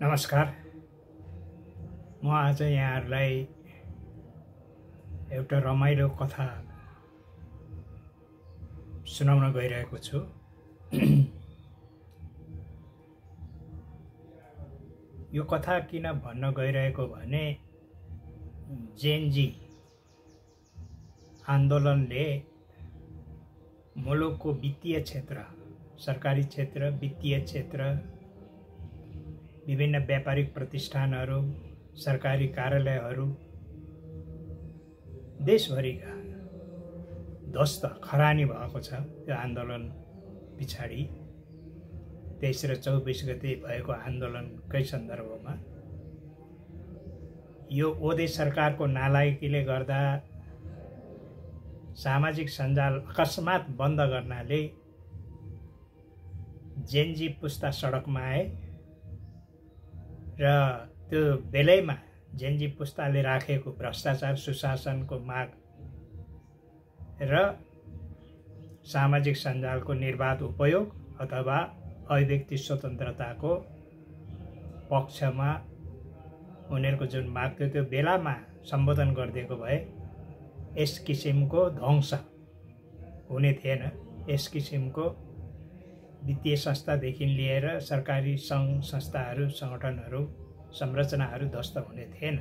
नमस्कार। म आज यहाँहरूलाई एउटा रमाइलो कथा सुनाउन गइरहेको छु। यो कथा किन भन्न गइरहेको भने जेनजी आन्दोलनले मुलुकको वित्तीय क्षेत्र, सरकारी क्षेत्र, वित्तीय क्षेत्र, विभिन्न व्यापारिक प्रतिष्ठानहरू, सरकारी कार्यालयहरू, देशभरिका ध्वस्त खरानी भएको छ। त्यो आन्दोलन पछाडि 23 र 24 गते भएको आन्दोलनकै सन्दर्भमा यो ओदे सरकारको नालायकीले गर्दा सामाजिक सञ्जाल अकस्मात बन्द गर्नाले जेनजी पुस्ता सडकमा आए र त्यो बेलैमा जेनजी पुस्ताले राखेको भ्रष्टाचार, सुशासनको माग र सामाजिक सञ्जालको निर्बाध उपयोग अथवा अभिव्यक्ति स्वतन्त्रताको पक्षमा उनीहरूको जुन माग थियो त्यो बेलामा सम्बोधन गरिदिएको भए यस किसिमको ध्वंस हुने थिएन। यस किसिमको वित्तीय संस्थादेखि लिएर सरकारी सङ्घ संस्थाहरू, सङ्गठनहरू, संरचनाहरू ध्वस्त हुने थिएन।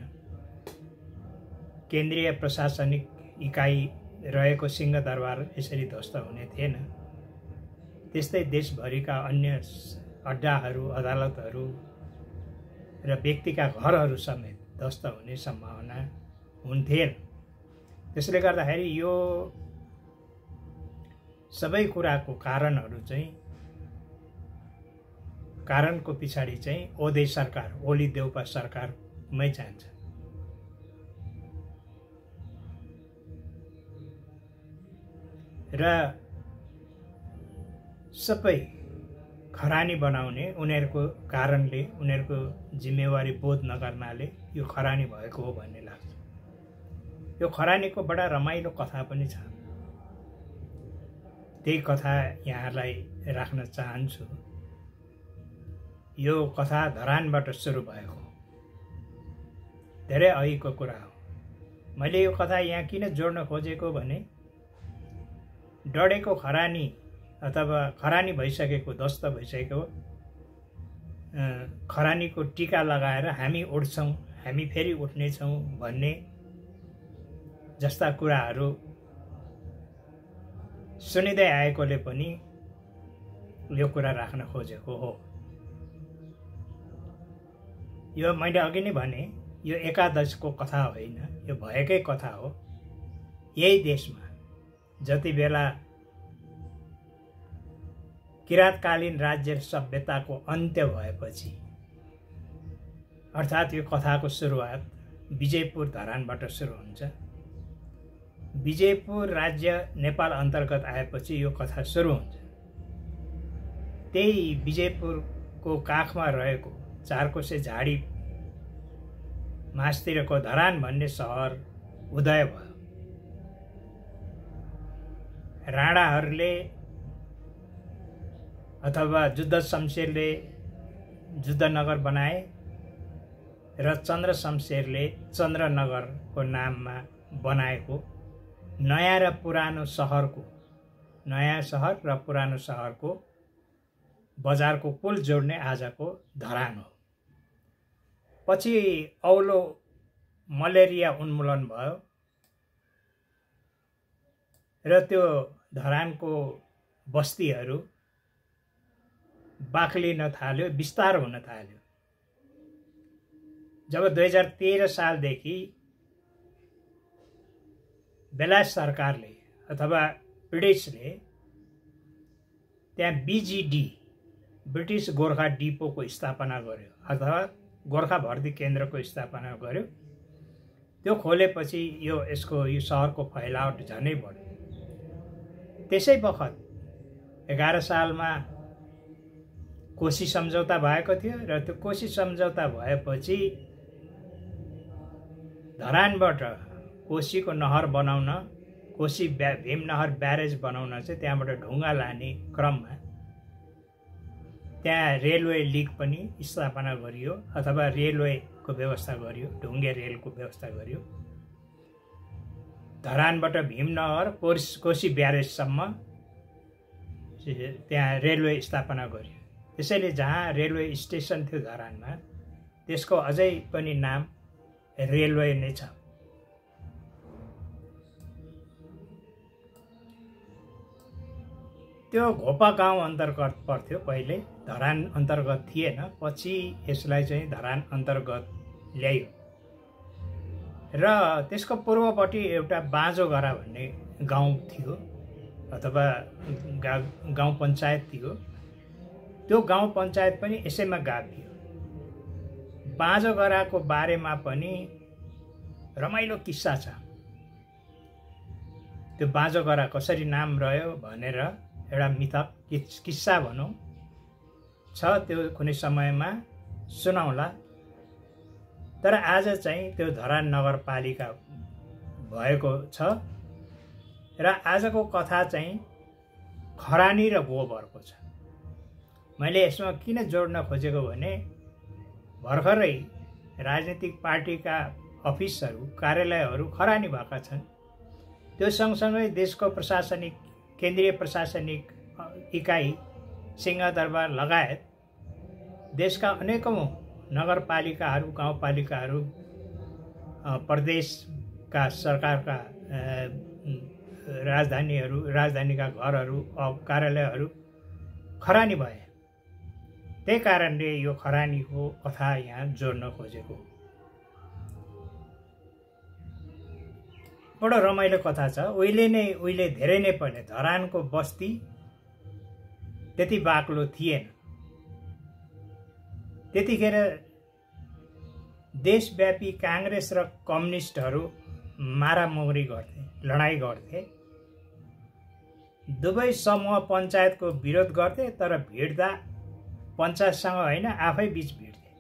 केन्द्रीय प्रशासनिक इकाइ रहेको सिंहदरबार यसरी ध्वस्त हुने थिएन। त्यस्तै देशभरिका अन्य अड्डाहरू, अदालतहरू र व्यक्तिका घरहरू समेत ध्वस्त हुने सम्भावना हुन्थेन। त्यसले गर्दाखेरि यो सबै कुराको कारणको पछाडि चाहिँ ओदे सरकार, ओली देउपा सरकारमै जान्छ। र सबै खरानी बनाउने उनीहरूको कारणले, उनीहरूको जिम्मेवारी बोध नगर्नाले यो खरानी भएको हो भन्ने लाग्छ। यो खरानीको बडा रमाइलो कथा पनि छ। त्यही कथा यहाँहरूलाई राख्न चाहन्छु। यो कथा धरानबाट सुरु भएको, धेरै अघिको कुरा हो। मैले यो कथा यहाँ किन जोड्न खोजेको भने डढेको खरानी अथवा खरानी भइसकेको, ध्वस्त भइसकेको खरानीको टीका लगाएर हामी उठ्छौँ, हामी फेरि उठ्नेछौँ भन्ने जस्ता कुराहरू सुनिँदै आएकोले पनि यो कुरा राख्न खोजेको हो। यो मैले अघि नै भने यो एकादशको कथा होइन, यो भएकै कथा हो। यही देशमा जति बेला किराँतकालीन राज्य सभ्यताको अन्त्य भएपछि, अर्थात् यो कथाको सुरुवात विजयपुर धरानबाट सुरु हुन्छ। विजयपुर राज्य नेपाल अन्तर्गत आएपछि यो कथा सुरु हुन्छ। त्यही विजयपुरको काखमा रहेको चारकोसे झाडी मास्तिरको धरान भन्ने सहर उदय भयो। राणाहरूले अथवा जुद्ध शमशेरले जुद्धनगर बनाए र चन्द्र शमशेरले चन्द्रनगरको नाममा बनाएको नयाँ सहर र पुरानो सहरको बजारको पुल जोड्ने आजको धरान हो। पछि औलो मलेरिया उन्मूलन भयो र त्यो धरानको बस्तीहरू बाक्लिन थाल्यो, विस्तार हुन थाल्यो। जब 2013 सालदेखि बेलायत सरकारले अथवा ब्रिटिसले त्यहाँ बीजीडी, ब्रिटिस गोर्खा डिपोको स्थापना गर्यो अथवा गोर्खा भर्ती केन्द्रको स्थापना गर्यो। त्यो खोलेपछि यो सहरको फैलावट झनै बढ्यो। त्यसै बखत 11 सालमा कोशी सम्झौता भएको थियो र त्यो कोशी सम्झौता भएपछि धरानबाट कोशीको नहर बनाउन, कोशी भीम नहर ब्यारेज बनाउन चाहिँ त्यहाँबाट ढुङ्गा लाने क्रममा त्यहाँ रेलवे लिग पनि स्थापना गरियो अथवा रेलवेको व्यवस्था गरियो, ढुङ्गे रेलको व्यवस्था गरियो। धरानबाट भीमनगर कोशी ब्यारेजसम्म त्यहाँ रेलवे स्थापना गरियो। त्यसैले जहाँ रेलवे स्टेसन थियो धरानमा त्यसको अझै पनि नाम रेलवे नै छ। त्यो घोपा गाउँ अन्तर्गत पर्थ्यो, पहिले धरान अन्तर्गत थिएन, पछि यसलाई चाहिँ धरान अन्तर्गत ल्याइयो। र त्यसको पूर्वपट्टि एउटा बाँझोगरा भन्ने गाउँ थियो अथवा गाउँ पञ्चायत थियो। त्यो गाउँ पञ्चायत पनि यसैमा गाभियो। बाँझोगराको बारेमा पनि रमाइलो किस्सा छ। त्यो बाँझोगरा कसरी नाम रह्यो भनेर एउटा मिथक किस्सा भनौँ छ, त्यो कुनै समयमा सुनाउला। तर आज चाहिँ त्यो धरान नगरपालिका भएको छ र आजको कथा चाहिँ खरानी र गोबरको छ। मैले यसमा किन जोड्न खोजेको भने भर्खरै राजनीतिक पार्टीका अफिसहरू, कार्यालयहरू खरानी भएका छन्। त्यो सँगसँगै देशको प्रशासनिक, केन्द्रीय प्रशासनिक इकाइ, सिंहदरबार लगायत देशका अनेकौं नगरपालिकाहरू, गाउँपालिकाहरू, प्रदेशका सरकारका राजधानीहरू, राजधानीका घरहरू, कार्यालयहरू खरानी भए। त्यही कारणले यो खरानीको कथा यहाँ जोड्न खोजेको। बडो रमाइलो कथा छ। उहिले धेरै नै पहिले धरानको बस्ती त्यति बाक्लो थिएन। त्यतिखेर देशव्यापी काङ्ग्रेस र कम्युनिस्टहरू मारामुरी गर्थे, लडाईँ गर्थे। दुवै समूह पञ्चायतको विरोध गर्थे, तर भिड्दा पञ्चायतसँग होइन, आफै बीच भिड्थे।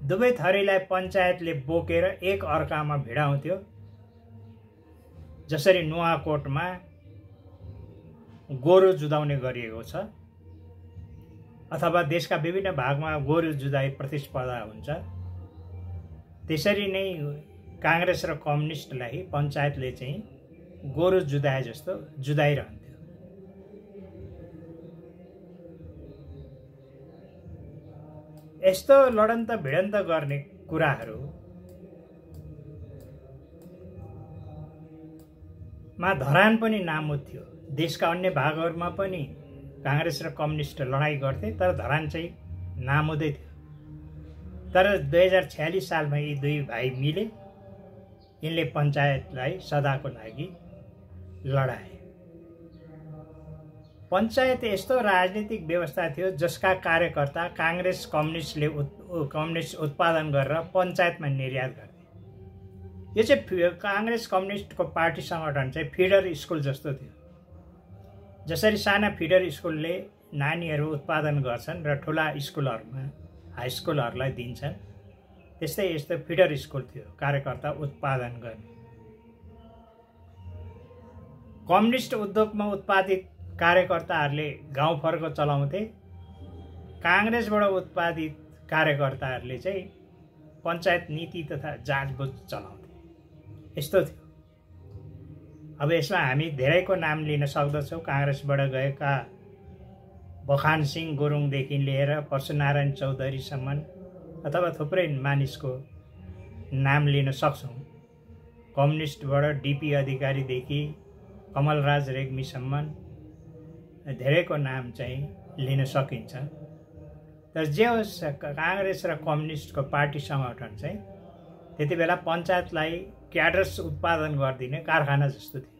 दुवै थरीलाई पञ्चायतले बोकेर एक अर्कामा भिडाउँथ्यो। जसरी नुवाकोटमा गोरु जुधाउने गरिएको छ अथवा देशका विभिन्न भागमा गोरु जुधाइ प्रतिस्पर्धा हुन्छ, त्यसरी नै काङ्ग्रेस र कम्युनिस्टलाई पञ्चायतले चाहिँ गोरु जुधाए जस्तो जुधाइरहन्थ्यो। यस्तो लडन्त भिडन्त गर्ने कुराहरूमा धरान पनि नामुद थियो। देशका अन्य भागहरूमा पनि काङ्ग्रेस र कम्युनिस्ट लडाईँ गर्थे, तर धरान चाहिँ नामुदै थियो। तर 2046 सालमा यी दुई भाइ मिले, यिनले पञ्चायतलाई सदाको लागि लडाए। पञ्चायत यस्तो राजनीतिक व्यवस्था थियो जसका कार्यकर्ता काङ्ग्रेस कम्युनिस्ट उत्पादन गरेर पञ्चायतमा निर्यात गर्थे। यो चाहिँ काङ्ग्रेस कम्युनिस्टको पार्टी सङ्गठन चाहिँ फिडर स्कुल जस्तो थियो। जसरी साना फिडर स्कुलले नानीहरू उत्पादन गर्छन् र ठुला स्कुलहरूमा, हाई स्कुलहरूलाई दिन्छन्, त्यस्तै यस्तो फिडर स्कुल थियो कार्यकर्ता उत्पादन गर्ने। कम्युनिस्ट उद्योगमा उत्पादित कार्यकर्ताहरूले गाउँ फर्क चलाउँथे। काङ्ग्रेसबाट उत्पादित कार्यकर्ताहरूले चाहिँ पञ्चायत नीति तथा जाँचबुझ चलाउँथे। यस्तो थियो। अब यसमा हामी धेरैको नाम लिन सक्दछौँ। काङ्ग्रेसबाट गएका बखान सिंह गुरुङदेखि लिएर परशुनारायण चौधरीसम्म अथवा थुप्रै मानिसको नाम लिन सक्छौँ। कम्युनिस्टबाट डीपी अधिकारीदेखि कमलराज रेग्मीसम्म धेरैको नाम चाहिँ लिन सकिन्छ। तर जे होस्, काङ्ग्रेस र कम्युनिस्टको पार्टी सङ्गठन चाहिँ त्यति बेला पञ्चायतलाई क्याडर्स उत्पादन गरिदिने कारखाना जस्तो थियो।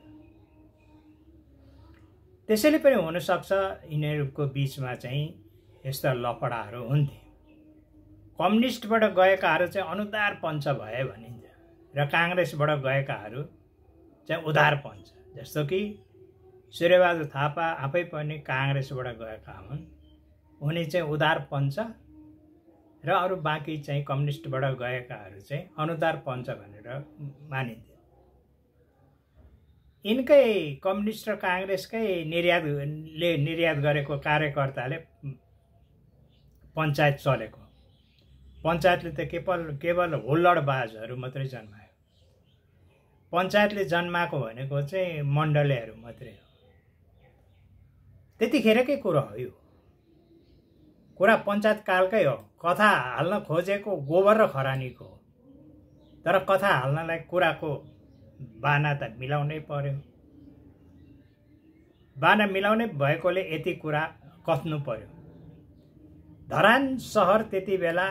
त्यसैले पनि हुनसक्छ यिनीहरूको बिचमा चाहिँ यस्ता लफडाहरू हुन्थे। कम्युनिस्टबाट गएकाहरू चाहिँ अनुदार पञ्च भए भनिन्छ र काङ्ग्रेसबाट गएकाहरू चाहिँ उदार पञ्च। जस्तो कि सूर्यबहादुर थापा आफै पनि काङ्ग्रेसबाट गएका हुन्, उनी चाहिँ उदार पञ्च र अरू बाँकी चाहिँ कम्युनिस्टबाट गएकाहरू चाहिँ अनुदार पञ्च भनेर मानिन्थ्यो। यिनकै कम्युनिस्ट र काङ्ग्रेसकै निर्यात गरेको कार्यकर्ताले पञ्चायत चलेको। पञ्चायतले त केवल हुल्लडबाजहरू मात्रै जन्मायो। पञ्चायतले जन्माएको भनेको चाहिँ मण्डलेहरू मात्रै हो। त्यतिखेरकै कुरा हो यो। कुरा पञ्चायत कालकै हो। कथा हाल्न खोजेको गोबर र खरानीको हो। तर कथा हाल्नलाई कुराको बाना त मिलाउनै पर्यो। बाना मिलाउनै भएकोले यति कुरा कथ्नु पर्यो। धरान सहर त्यति बेला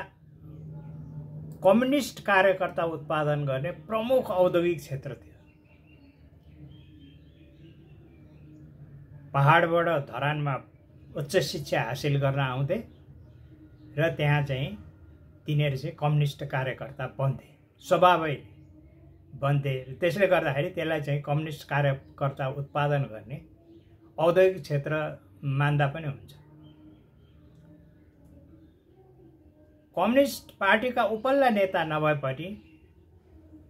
कम्युनिस्ट कार्यकर्ता उत्पादन गर्ने प्रमुख औद्योगिक क्षेत्र थियो। पहाडबाट धरानमा उच्च शिक्षा हासिल गर्न आउँथे र त्यहाँ चाहिँ तिनीहरू चाहिँ कम्युनिस्ट कार्यकर्ता बन्थे, स्वभावै बन्थे। त्यसले गर्दाखेरि त्यसलाई चाहिँ कम्युनिस्ट कार्यकर्ता उत्पादन गर्ने औद्योगिक क्षेत्र मान्दा पनि हुन्छ। कम्युनिस्ट पार्टीका उपल्ला नेता नभए पनि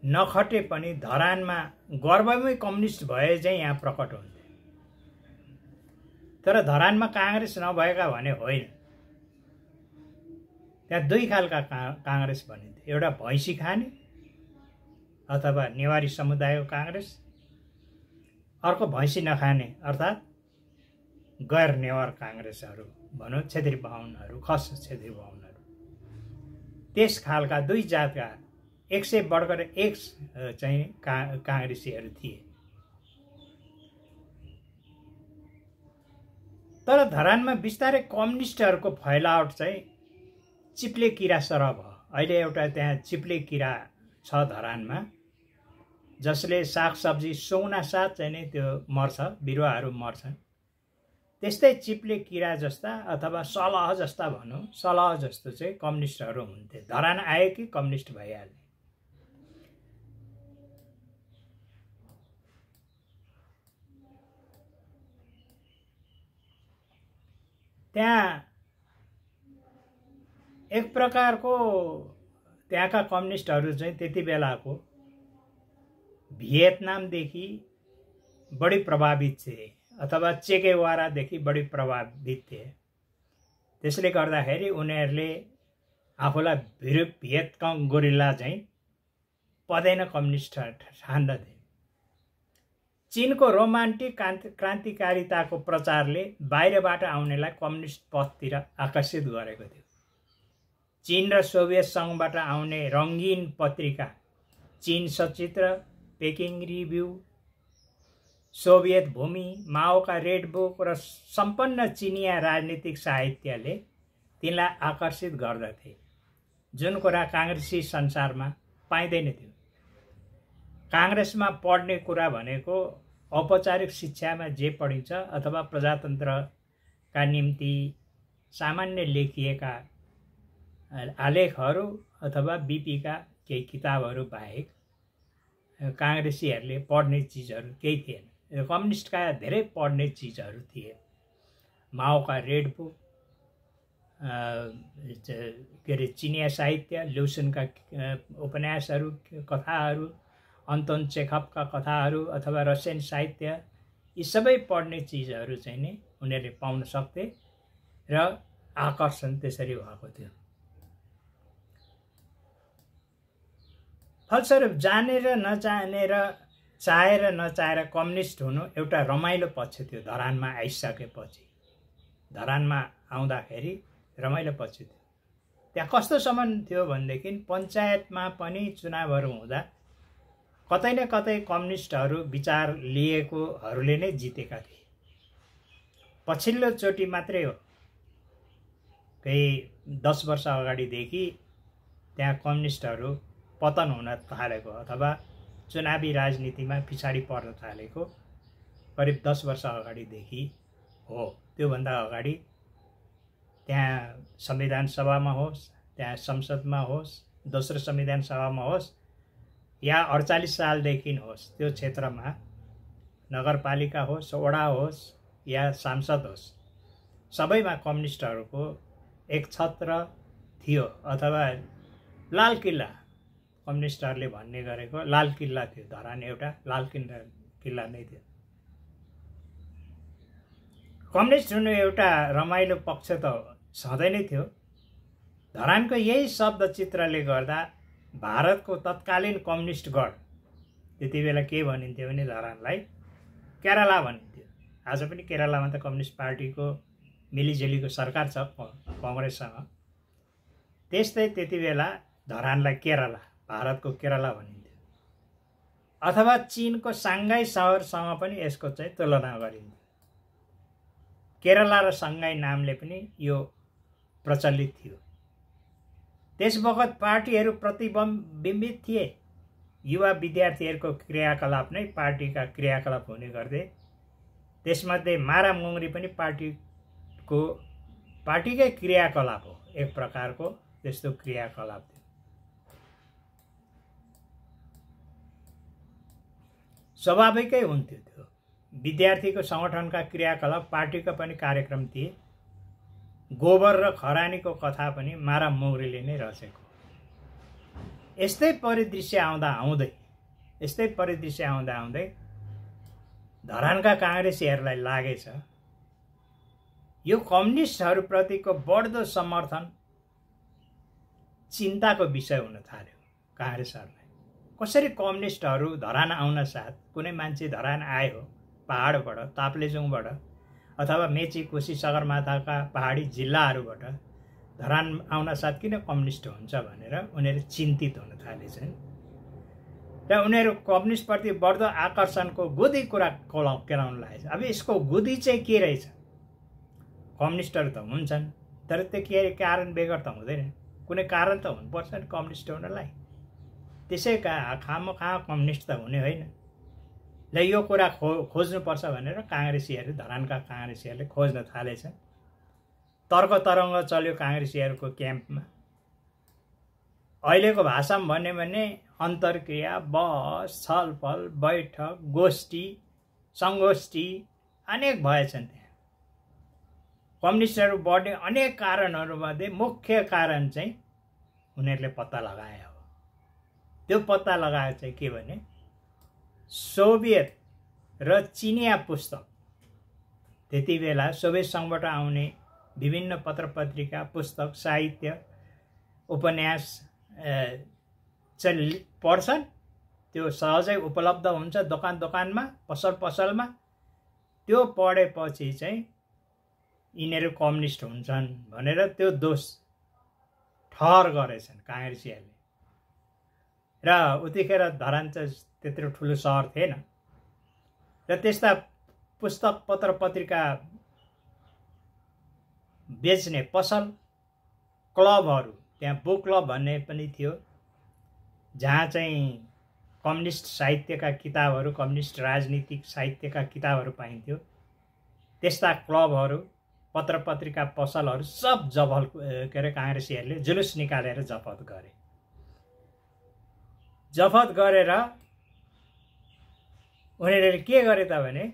नखटे पनि धरानमा गर्वमै कम्युनिस्ट भए चाहिँ यहाँ प्रकट हुन्थे। तर धरानमा काङ्ग्रेस नभएका भने होइन। त्यहाँ दुई खालका काङ्ग्रेस भनिन्थे। एउटा भैँसी खाने अथवा नेवारी समुदायको काङ्ग्रेस, अर्को भैँसी नखाने अर्थात् गैर नेवार काङ्ग्रेसहरू भनौँ, छेत्री बाहुनहरू, खस छेत्री बाहुनहरू। त्यस खालका दुई जातका 100 बढ्कर 1 चाहिँ काङ्ग्रेसीहरू थिए। तर धरानमा बिस्तारै कम्युनिस्टहरूको फैलावट चाहिँ चिप्ले किरा सरह भयो। अहिले एउटा त्यहाँ चिप्ले किरा छ धरानमा, जसले सागसब्जी सुँगुना साथ चाहिँ नै त्यो मर्छ, बिरुवाहरू मर्छन्। त्यस्तै चिप्ले किरा जस्ता अथवा सलह जस्ता भनौँ, सलह जस्तो चाहिँ कम्युनिस्टहरू हुन्थे। धरान आए कि कम्युनिस्ट भइहाल्ने। त्यहाँ एक प्रकारको त्यहाँका कम्युनिस्टहरू चाहिँ त्यति बेलाको भियतनामदेखि बढी प्रभावित थिए अथवा चेगेवारादेखि बढी प्रभावित थिए। त्यसले गर्दाखेरि उनीहरूले आफूलाई भियतकङ गोरिल्ला चाहिँ पदैन कम्युनिस्ट ठान्दथे। चीनको रोमान्टिक क्रान्तिकारिताको प्रचारले बाहिरबाट आउनेलाई कम्युनिस्ट पथतिर आकर्षित गरेको थियो। चीन र सोभियत सङ्घबाट आउने रङ्गीन पत्रिका चीन सचित्र, पेकिङ रिभ्यू, सोभियत भूमि, माओका रेड बुक र सम्पन्न चिनिया राजनीतिक साहित्यले तिनलाई आकर्षित गर्दथे, जुन कुरा काङ्ग्रेसी संसारमा पाइँदैन थियो। काङ्ग्रेसमा पढ्ने कुरा भनेको औपचारिक शिक्षामा जे पढिन्छ अथवा प्रजातन्त्रका निम्ति सामान्य लेखिएका आलेखहरू अथवा बीपीका केही किताबहरू बाहेक काङ्ग्रेसीहरूले पढ्ने चिजहरू केही थिएन। कम्युनिस्टका धेरै पढ्ने चिजहरू थिए। माओका रेड बुक, के अरे चिनिया साहित्य, ल्युसनका उपन्यासहरू, कथाहरू, अन्तोन चेखभका कथाहरू अथवा रसियन साहित्य, यी सबै पढ्ने चिजहरू चाहिँ नि उनीहरूले पाउन सक्थे र आकर्षण त्यसरी भएको थियो। फलस्वरूप जानेर नजानेर, चाहेर नचाहेर कम्युनिस्ट हुनु एउटा रमाइलो पक्ष थियो। धरानमा आइसकेपछि, धरानमा आउँदाखेरि रमाइलो पक्ष थियो। त्यहाँ कस्तोसम्म थियो भनेदेखि पञ्चायतमा पनि चुनावहरू हुँदा कतै न कतै कम्युनिस्टहरू विचार लिएकोहरूले नै जितेका थिए। पछिल्लो चोटि मात्रै हो, केही 10 वर्ष अगाडिदेखि त्यहाँ कम्युनिस्टहरू पतन हुन थालेको अथवा चुनावी राजनीतिमा पछाडि पर्न थालेको करिब 10 वर्ष अगाडिदेखि हो। त्योभन्दा अगाडि त्यहाँ संविधान सभामा होस्, त्यहाँ संसदमा होस्, दोस्रो संविधान सभामा होस् या 48 सालदेखि होस्, त्यो क्षेत्रमा नगरपालिका होस्, वडा होस् या सांसद होस्, सबैमा कम्युनिस्टहरूको एक छत्र थियो अथवा लाल किल्ला, कम्युनिस्टहरूले भन्ने गरेको लाल किल्ला थियो। धरान एउटा लाल किल्ला नै थियो। कम्युनिस्ट हुनु एउटा रमाइलो पक्ष त सधैँ नै थियो। धरानको यही शब्द चित्रले गर्दा भारतको तत्कालीन कम्युनिस्ट गढ, त्यति बेला के भनिन्थ्यो भने धरानलाई केरला भनिन्थ्यो। आज पनि केरलामा त कम्युनिस्ट पार्टीको मिलिजुलीको सरकार छ कङ्ग्रेससँग। त्यस्तै त्यति बेला धरानलाई केरला, भारतको केरला भनिन्थ्यो। अथवा चीनको साङ्घाई सहरसँग पनि यसको चाहिँ तुलना गरिन्थ्यो। केरला र साङ्घाई नामले पनि यो प्रचलित थियो। त्यस बखत पार्टीहरू प्रतिबिम्बित थिए। युवा विद्यार्थीहरूको क्रियाकलाप नै पार्टीका क्रियाकलाप हुने गर्थे। त्यसमध्ये मारा मुङ्री पनि पार्टीकै क्रियाकलाप हो, एक प्रकारको त्यस्तो क्रियाकलाप थियो। स्वाभाविकै हुन्थ्यो त्यो। विद्यार्थीको सङ्गठनका क्रियाकलाप पार्टीका पनि कार्यक्रम थिए। गोबर र खरानीको कथा पनि मारा मुङ्रीले नै रचेको। यस्तै परिदृश्य आउँदा आउँदै धरानका काङ्ग्रेसीहरूलाई लागेछ यो कम्युनिस्टहरूप्रतिको बढ्दो समर्थन चिन्ताको विषय हुन थाल्यो काङ्ग्रेसहरूलाई। कसरी कम्युनिस्टहरू धरान आउन साथ, कुनै मान्छे धरान आयो पहाडबाट, ताप्लेजुङबाट अथवा मेची, कोशी, सगरमाथाका पहाडी जिल्लाहरूबाट धरान आउन साथ किन कम्युनिस्ट हुन्छ भनेर उनीहरू चिन्तित हुन थालेछन्। र उनीहरू कम्युनिस्टप्रति बढ्दो आकर्षणको गुदी कुरा केलाउन लागेछ। अब यसको गुदी चाहिँ के रहेछ? कम्युनिस्टहरू त हुन्छन्, तर त्यो के कारण बेगर त हुँदैन। कुनै कारण त हुनुपर्छ नि कम्युनिस्ट हुनलाई। त्यसै खामखा कम्युनिस्ट त हुने होइन। ल यो कुरा खोज्नुपर्छ भनेर काङ्ग्रेसीहरू, धरानका काङ्ग्रेसीहरूले खोज्न थालेछन्। तर्क तरङ्ग चल्यो काङ्ग्रेसीहरूको क्याम्पमा। अहिलेको भाषामा भन्यो भने अन्तर्क्रिया, बहस, छलफल, बैठक, गोष्ठी, सङ्गोष्ठी अनेक भएछन्। त्यहाँ कम्युनिस्टहरू बढ्ने अनेक कारणहरूमध्ये मुख्य कारण चाहिँ उनीहरूले पत्ता लगाए हो। त्यो पत्ता लगाए चाहिँ के भने सोभियत र चिनिया पुस्तक, त्यति बेला सोभियत सङ्घबाट आउने विभिन्न पत्र पत्रिका, पुस्तक, साहित्य, उपन्यास चाहिँ पढ्छन्। त्यो सहजै उपलब्ध हुन्छ दोकानमा, पसलमा। त्यो पढेपछि चाहिँ यिनीहरू कम्युनिस्ट हुन्छन् भनेर त्यो दोष ठहर गरेछन् काङ्ग्रेसीहरूले। र उतिखेर धरान चाहिँ त्यत्रो ठुलो सहर थिएन र त्यस्ता पुस्तक, पत्र पत्रिका बेच्ने पसल, क्लबहरू, त्यहाँ बुक क्लब भन्ने पनि थियो, जहाँ चाहिँ कम्युनिस्ट साहित्यका किताबहरू, कम्युनिस्ट राजनीतिक साहित्यका किताबहरू पाइन्थ्यो। त्यस्ता क्लबहरू, पत्र पत्रिका पसलहरू सब काङ्ग्रेसीहरूले जुलुस निकालेर जफत गरे। जफत गरेर उनीहरूले के गरे त भने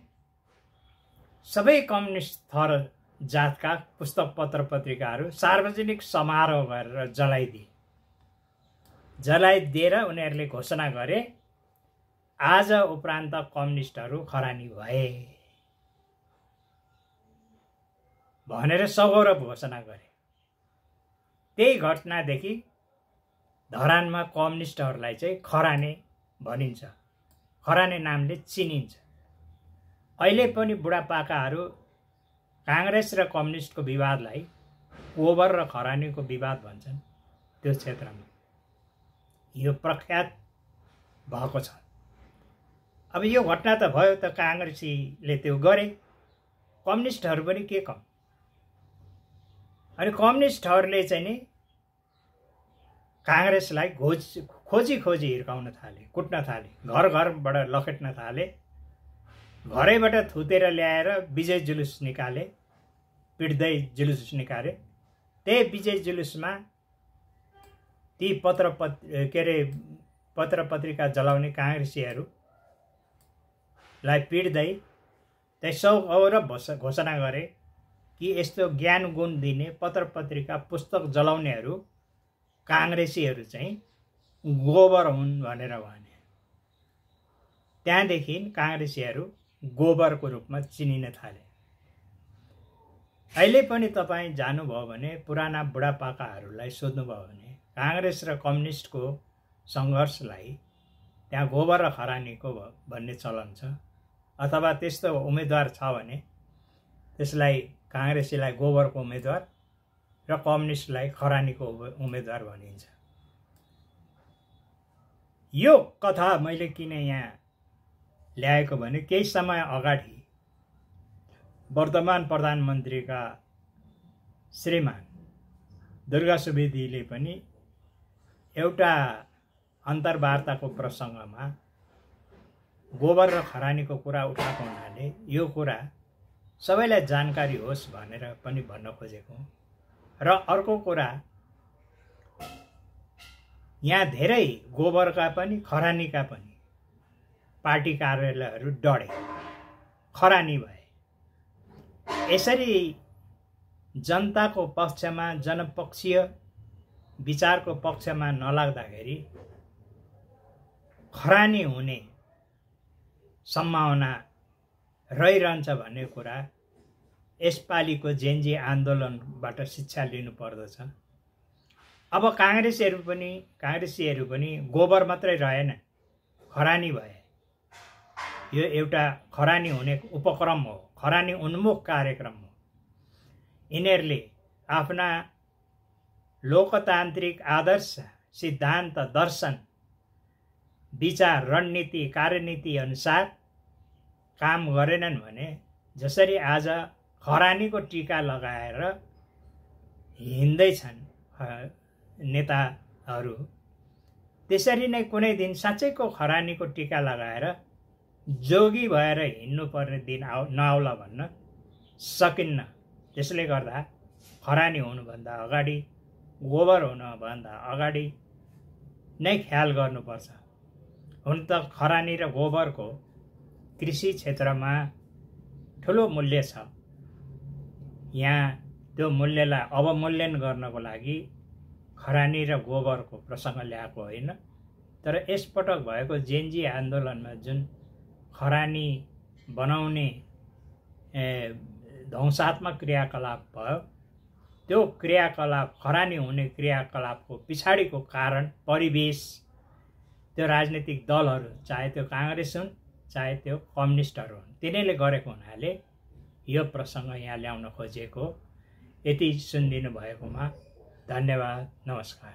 सबै कम्युनिस्ट थर जातका पुस्तक, पत्र पत्रिकाहरू सार्वजनिक समारोह गरेर जलाइदिएर उनीहरूले घोषणा गरे आज उपरान्त कम्युनिस्टहरू खरानी भए भनेर सगौरव घोषणा गरे। त्यही घटनादेखि धरानमा कम्युनिस्टहरूलाई चाहिँ खराने भनिन्छ, खराने नामले चिनिन्छ। अहिले पनि बुढापाकाहरू काङ्ग्रेस र कम्युनिस्टको विवादलाई गोबर र खरानीको विवाद भन्छन्। त्यो क्षेत्रमा यो प्रख्यात भएको छ। अब यो घटना त भयो त काङ्ग्रेसीले त्यो गरे, कम्युनिस्टहरू पनि के कम। अनि कम्युनिस्टहरूले चाहिँ नि काङ्ग्रेसलाई खोजी हिर्काउन थाले, कुट्न थाले, घर घरबाट लखेट्न थाले, घरैबाट थुतेर ल्याएर विजय जुलुस निकाले, पिट्दै जुलुस निकाले। त्यही विजय जुलुसमा ती पत्र पत्रिका जलाउने काङ्ग्रेसीहरूलाई पिट्दै त्यही सगौरव घोषणा गरे कि यस्तो ज्ञान गुण दिने पत्र पत्रिका, पुस्तक जलाउनेहरू काङ्ग्रेसीहरू चाहिँ गोबर हुन् भनेर भने। त्यहाँदेखि काङ्ग्रेसीहरू गोबरको रूपमा चिनिन थाले। अहिले पनि तपाईँ जानुभयो भने पुराना बुढापाकाहरूलाई सोध्नुभयो भने काङ्ग्रेस र कम्युनिस्टको सङ्घर्षलाई त्यहाँ गोबर र खरानीको भन्ने चलन छ, अथवा त्यस्तो उम्मेदवार छ भने त्यसलाई काङ्ग्रेसीलाई गोबरको उम्मेदवार र कम्युनिस्टलाई खरानीको उम्मेदवार भनिन्छ। यो कथा मैले किन यहाँ ल्याएको भने केही समय अगाडि वर्तमान प्रधानमन्त्रीका श्रीमान दुर्गा सुवेदीले पनि एउटा अन्तर्वार्ताको प्रसङ्गमा गोबर र खरानीको कुरा उठाएको हुनाले यो कुरा सबैलाई जानकारी होस् भनेर पनि भन्न खोजेको। र अर्को कुरा, यहाँ धेरै गोबरका पनि खरानीका पनि पार्टी कार्यालयहरू डढे, खरानी भए। यसरी जनताको पक्षमा, जनपक्षीय विचारको पक्षमा नलाग्दाखेरि खरानी हुने सम्भावना रहिरहन्छ भन्ने कुरा यसपालिको जेनजी आन्दोलनबाट शिक्षा लिनु पर्दछ। अब काङ्ग्रेसीहरू पनि गोबर मात्रै रहेन, खरानी भए। यो एउटा खरानी हुने उपक्रम हो, खरानी उन्मुख कार्यक्रम हो। यिनीहरूले आफ्ना लोकतान्त्रिक आदर्श, सिद्धान्त, दर्शन, विचार, रणनीति, कार्यनीति अनुसार काम गरेनन् भने जसरी आज खरानीको टीका लगाएर हिँड्दैछन् नेताहरू, त्यसरी नै कुनै दिन साँच्चैको खरानीको टीका लगाएर जोगी भएर हिँड्नुपर्ने दिन नआउला भन्न सकिन्न। त्यसले गर्दा खरानी हुनुभन्दा अगाडि, गोबर हुनुभन्दा अगाडि नै ख्याल गर्नुपर्छ। हुन त खरानी र गोबरको कृषि क्षेत्रमा ठुलो मूल्य छ। यहाँ त्यो मूल्यलाई अवमूल्यन गर्नको लागि खरानी र गोबरको प्रसङ्ग ल्याएको होइन, तर यसपटक भएको जेनजी आन्दोलनमा जुन खरानी बनाउने ध्वंसात्मक क्रियाकलाप भयो, त्यो क्रियाकलाप, खरानी हुने क्रियाकलापको पछाडिको कारण, परिवेश, त्यो राजनीतिक दलहरू, चाहे त्यो काङ्ग्रेस हुन् चाहे त्यो कम्युनिस्टहरू हुन्, तिनीहरूले गरेको हुनाले यो प्रसङ्ग यहाँ ल्याउन खोजेको। यति सुनिदिनु भएकोमा धन्यवाद, नमस्कार।